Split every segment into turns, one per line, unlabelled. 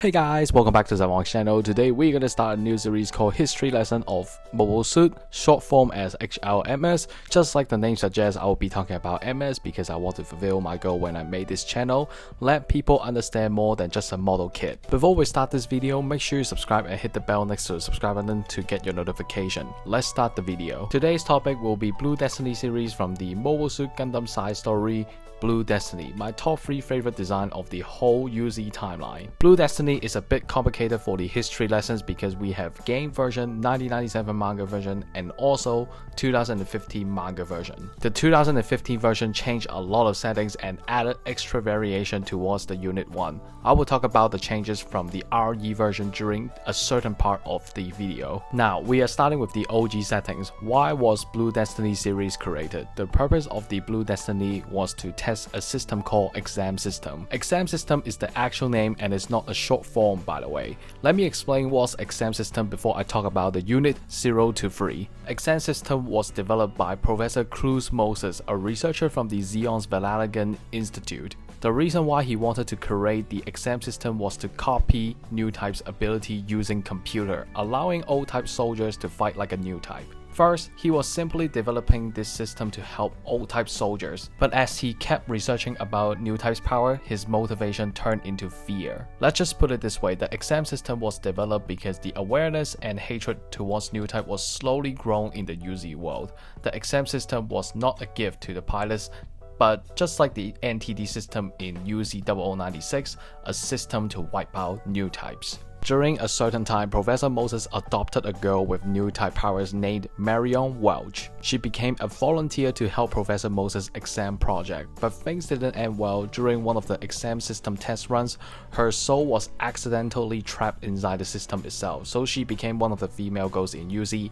Hey guys, welcome back to Zethythonix channel. Today we're gonna start a new series called History Lesson of Mobile Suit, short form as H.L.M.S. Just like the name suggests, I will be talking about MS because I want to fulfill my goal when I made this channel, let people understand more than just a model kit. Before we start this video, make sure you subscribe and hit the bell next to the subscribe button to get your notification. Let's start the video. Today's topic will be Blue Destiny series from the Mobile Suit Gundam side story, Blue Destiny, my top 3 favorite design of the whole UZ timeline. Blue Destiny is a bit complicated for the history lessons because we have game version, 1997 manga version, and also 2015 manga version. The 2015 version changed a lot of settings and added extra variation towards the Unit 1. I will talk about the changes from the RE version during a certain part of the video. Now, we are starting with the OG settings. Why was Blue Destiny series created? The purpose of the Blue Destiny was to test a system called H.L.M.S system. H.L.M.S system is the actual name and it's not a short form, by the way. Let me explain what's H.L.M.S system before I talk about the unit 0 to 3. H.L.M.S system was developed by Professor Cruz Moses, a researcher from the Zeon's Valalagan Institute. The reason why he wanted to create the H.L.M.S system was to copy new type's ability using computer, allowing old type soldiers to fight like a new type. First, he was simply developing this system to help old type soldiers, but as he kept researching about new type's power, his motivation turned into fear. Let's just put it this way, the H.L.M.S system was developed because the awareness and hatred towards new type was slowly grown in the UZ world. The H.L.M.S system was not a gift to the pilots, but just like the NTD system in UZ0096, a system to wipe out new types. During a certain time, Professor Moses adopted a girl with new type powers named Marion Welch. She became a volunteer to help Professor Moses' exam project, but things didn't end well. During one of the exam system test runs, her soul was accidentally trapped inside the system itself, so she became one of the female ghosts in UZ.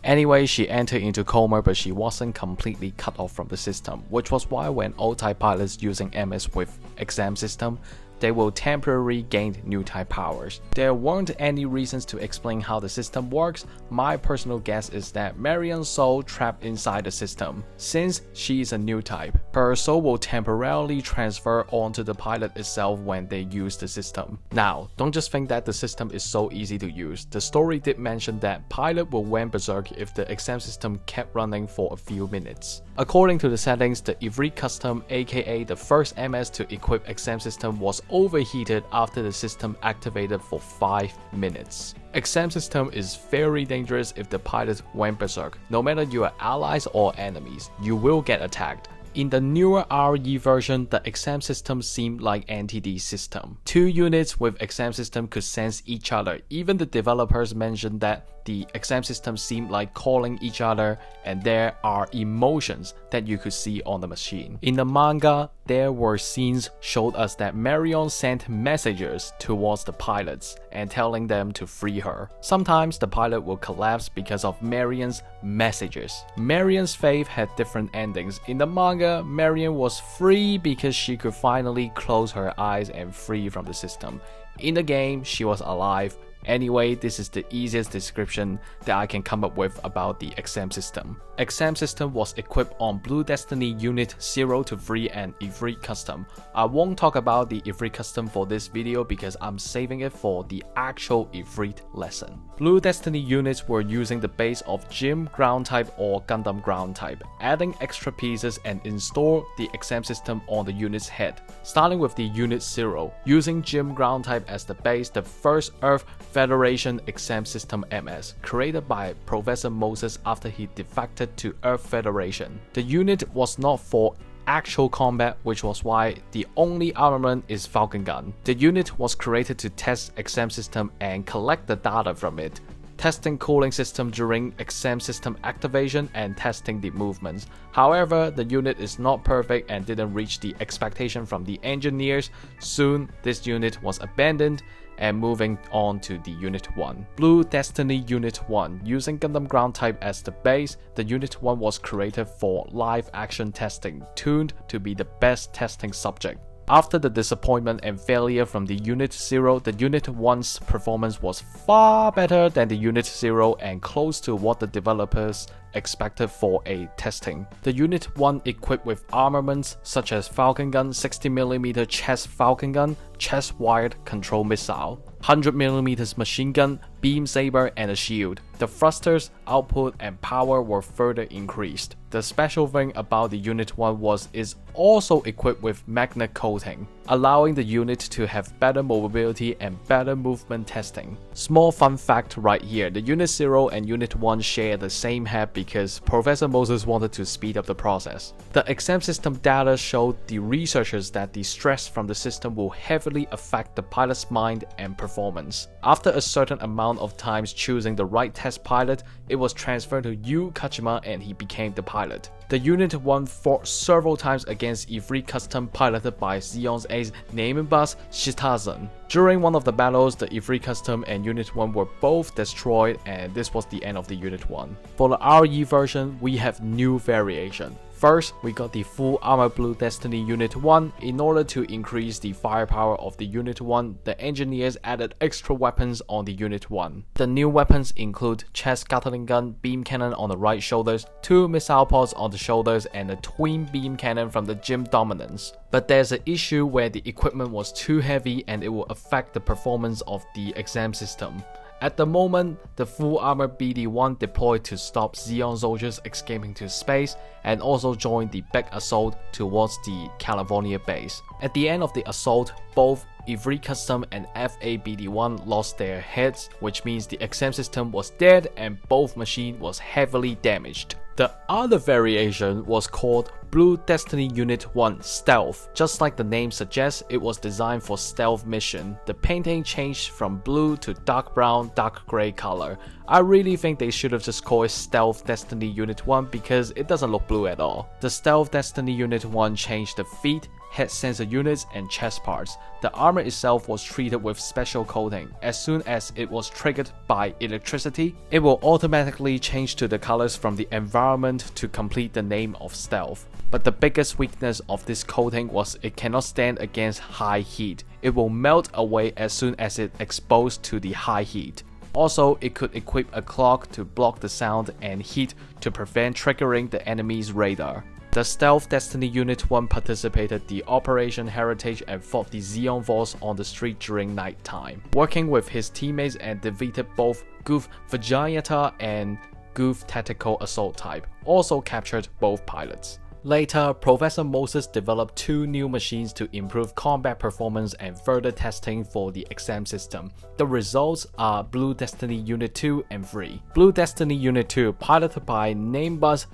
Anyway, she entered into coma, but she wasn't completely cut off from the system, which was why when old type pilots using MS with H.L.M.S system, they will temporarily gain new type powers. There weren't any reasons to explain how the system works. My personal guess is that Marion's soul trapped inside the system. Since she is a new type, her soul will temporarily transfer onto the pilot itself when they use the system. Now, don't just think that the system is so easy to use. The story did mention that pilot will went berserk if the exam system kept running for a few minutes. According to the settings, the Ifrit custom, aka the first MS to equip exam system, was overheated after the system activated for 5 minutes. H.L.M.S system is very dangerous if the pilot went berserk. No matter you are allies or enemies, you will get attacked. In the newer RE version, the H.L.M.S system seemed like NTD system. Two units with H.L.M.S system could sense each other. Even the developers mentioned that the H.L.M.S system seemed like calling each other, and there are emotions that you could see on the machine. In the manga, there were scenes showed us that Marion sent messages towards the pilots and telling them to free her. Sometimes the pilot will collapse because of Marion's messages. Marion's fate had different endings. In the manga, Marion was free because she could finally close her eyes and free from the system. In the game, she was alive. Anyway, this is the easiest description that I can come up with about the H.L.M.S system. H.L.M.S system was equipped on Blue Destiny Unit 0 to 3 and Ifrit Custom. I won't talk about the Ifrit Custom for this video because I'm saving it for the actual Ifrit lesson. Blue Destiny units were using the base of Gym ground type or Gundam ground type, adding extra pieces and install the H.L.M.S system on the unit's head. Starting with the Unit 0, using Gym ground type as the base, the first Earth Federation H.L.M.S system MS, created by Professor Moses after he defected to Earth Federation. The unit was not for actual combat, which was why the only armament is Falcon Gun. The unit was created to test H.L.M.S system and collect the data from it, testing cooling system during H.L.M.S system activation and testing the movements. However, the unit is not perfect and didn't reach the expectation from the engineers. Soon, this unit was abandoned and moving on to the Unit 1. Blue Destiny Unit 1. Using Gundam ground type as the base, the Unit 1 was created for live action testing, tuned to be the best testing subject. After the disappointment and failure from the Unit 0, the Unit 1's performance was far better than the Unit 0 and close to what the developers expected for a testing. The Unit 1 equipped with armaments such as Falcon Gun, 60mm chest Falcon Gun, chest-wired control missile, 100mm machine gun, beam saber, and a shield. The thrusters, output, and power were further increased. The special thing about the Unit 1 was it's also equipped with magnet coating, allowing the unit to have better mobility and better movement testing. Small fun fact right here, the Unit 0 and Unit 1 share the same head because Professor Moses wanted to speed up the process. The exam system data showed the researchers that the stress from the system will heavily affect the pilot's mind and performance. After a certain amount of times choosing the right test pilot, it was transferred to Yu Kachima and he became the pilot. The Unit 1 fought several times against Ifrit Custom piloted by Zeon's ace H.L.M.S. Zethythonix. During one of the battles, the Ifrit Custom and Unit 1 were both destroyed, and this was the end of the Unit 1. For the RE version, we have new variation. First, we got the full armor Blue Destiny Unit 1. In order to increase the firepower of the Unit 1, the engineers added extra weapons on the Unit 1. The new weapons include chest Gatling gun, beam cannon on the right shoulders, 2 missile pods on the shoulders, and a twin beam cannon from the Gym Dominance. But there's an issue where the equipment was too heavy and it will affect the performance of the exam system. At the moment, the full armor BD-1 deployed to stop Zeon soldiers escaping to space and also joined the big assault towards the California base. At the end of the assault, both Ifrit Custom and FA-BD-1 lost their heads, which means the exam system was dead and both machines was heavily damaged. The other variation was called Blue Destiny Unit 1 Stealth. Just like the name suggests, it was designed for stealth mission. The painting changed from blue to dark brown, dark grey color. I really think they should have just called it Stealth Destiny Unit 1 because it doesn't look blue at all. The Stealth Destiny Unit 1 changed the feet, head sensor units, and chest parts. The armor itself was treated with special coating. As soon as it was triggered by electricity, it will automatically change to the colors from the environment to complete the name of stealth. But the biggest weakness of this coating was it cannot stand against high heat. It will melt away as soon as it exposed to the high heat. Also, it could equip a clock to block the sound and heat to prevent triggering the enemy's radar. The Stealth Destiny Unit 1 participated the Operation Heritage and fought the Zeon Force on the street during night time, working with his teammates and defeated both Goof Vajayata and Goof Tactical Assault Type, also captured both pilots. Later, Professor Moses developed 2 new machines to improve combat performance and further testing for the exam system. The results are Blue Destiny Unit 2 and 3. Blue Destiny Unit 2, piloted by H.L.M.S.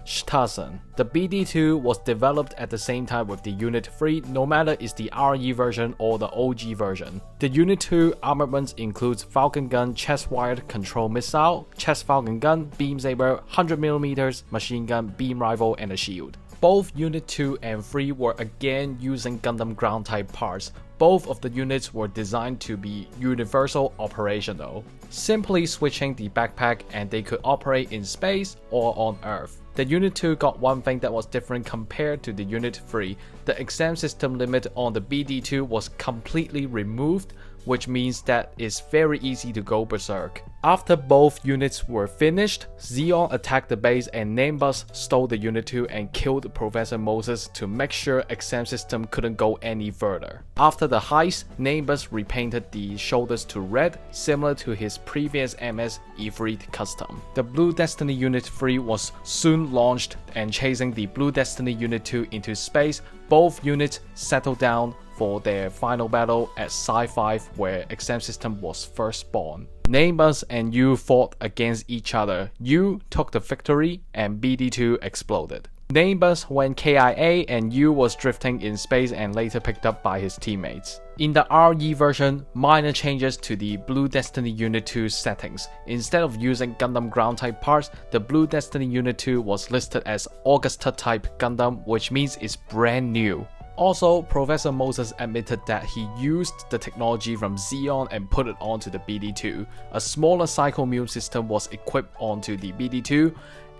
The BD-2 was developed at the same time with the Unit 3, no matter is the RE version or the OG version. The Unit 2 armaments includes Falcon Gun, chest-wired control missile, chest Falcon Gun, beam saber, 100mm machine gun, beam rifle, and a shield. Both Unit 2 and 3 were again using Gundam ground type parts. Both of the units were designed to be universal operational, simply switching the backpack and they could operate in space or on Earth. The Unit 2 got one thing that was different compared to the Unit 3. The exam system limit on the BD-2 was completely removed, which means that it's very easy to go berserk. After both units were finished, Zeon attacked the base and H.L.M.S. stole the Unit 2 and killed Professor Moses to make sure exam system couldn't go any further. After the heist, H.L.M.S. repainted the shoulders to red, similar to his previous MS Ifrit Custom. The Blue Destiny Unit 3 was soon launched and chasing the Blue Destiny Unit 2 into space. Both units settled down for their final battle at Psi 5 where exam system was first born. H.L.M.S. and Yu fought against each other. Yu took the victory and BD-2 exploded. H.L.M.S. went KIA and Yu was drifting in space and later picked up by his teammates. In the RE version, minor changes to the Blue Destiny Unit 2 settings. Instead of using Gundam ground type parts, the Blue Destiny Unit 2 was listed as Augusta type Gundam, which means it's brand new. Also, Professor Moses admitted that he used the technology from Zeon and put it onto the BD-2. A smaller cycle mule system was equipped onto the BD-2,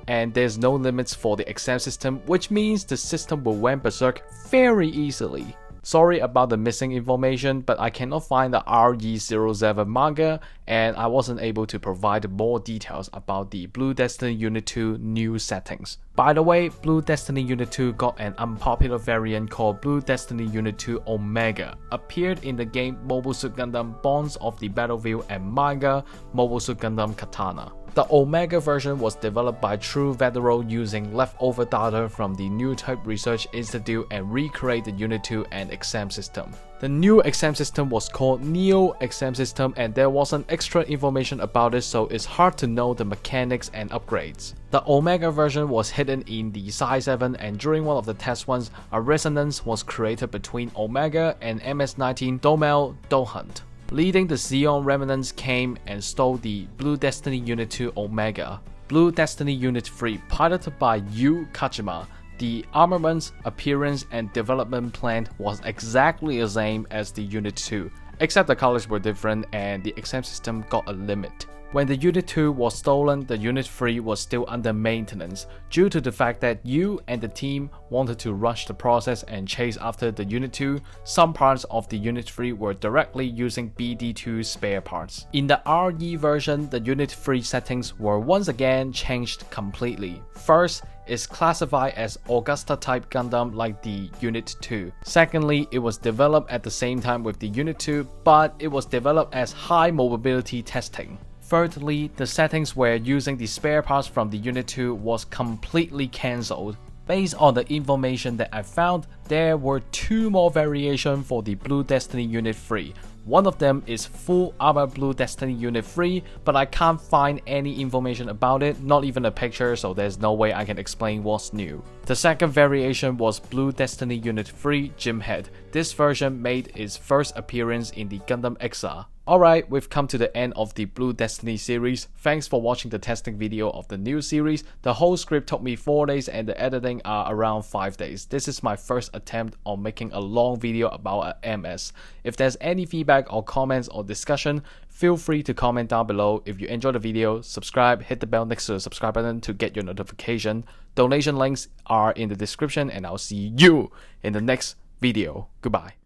and there's no limits for the exam system, which means the system will went berserk very easily. Sorry about the missing information, but I cannot find the RE07 manga, and I wasn't able to provide more details about the Blue Destiny Unit 2 new settings. By the way, Blue Destiny Unit 2 got an unpopular variant called Blue Destiny Unit 2 Omega, appeared in the game Mobile Suit Gundam Bonds of the Battlefield and manga Mobile Suit Gundam Katana. The Omega version was developed by True Vetero using leftover data from the New Type Research Institute and recreate the Unit 2 and H.L.M.S system. The new H.L.M.S system was called Neo H.L.M.S system, and there wasn't extra information about it, so it's hard to know the mechanics and upgrades. The Omega version was hidden in the Psi 7, and during one of the test runs, a resonance was created between Omega and MS-19 Domel Dohunt. Leading the Xeon remnants came and stole the Blue Destiny Unit 2 Omega. Blue Destiny Unit 3, piloted by Yu Kajima. The armaments, appearance, and development plan was exactly the same as the Unit 2, except the colors were different and the H.L.M.S system got a limit. When the Unit 2 was stolen, the Unit 3 was still under maintenance due to the fact that Yu and the team wanted to rush the process and chase after the Unit 2. Some parts of the Unit 3 were directly using BD2 spare parts. In the RE version, the Unit 3 settings were once again changed completely. First, it's classified as Augusta type Gundam like the Unit 2. Secondly, it was developed at the same time with the Unit 2, but it was developed as high mobility testing. Thirdly, the settings where using the spare parts from the Unit 2 was completely cancelled. Based on the information that I found, there were 2 more variations for the Blue Destiny Unit 3. One of them is Full Armor Blue Destiny Unit 3, but I can't find any information about it, not even a picture, so there's no way I can explain what's new. The second variation was Blue Destiny Unit 3 Gymhead. This version made its first appearance in the Gundam Exa. Alright, we've come to the end of the Blue Destiny series. Thanks for watching the testing video of the new series. The whole script took me 4 days and the editing are around 5 days. This is my first attempt on making a long video about MS. If there's any feedback or comments or discussion, feel free to comment down below. If you enjoyed the video, subscribe, hit the bell next to the subscribe button to get your notification. Donation links are in the description, and I'll see you in the next video. Goodbye.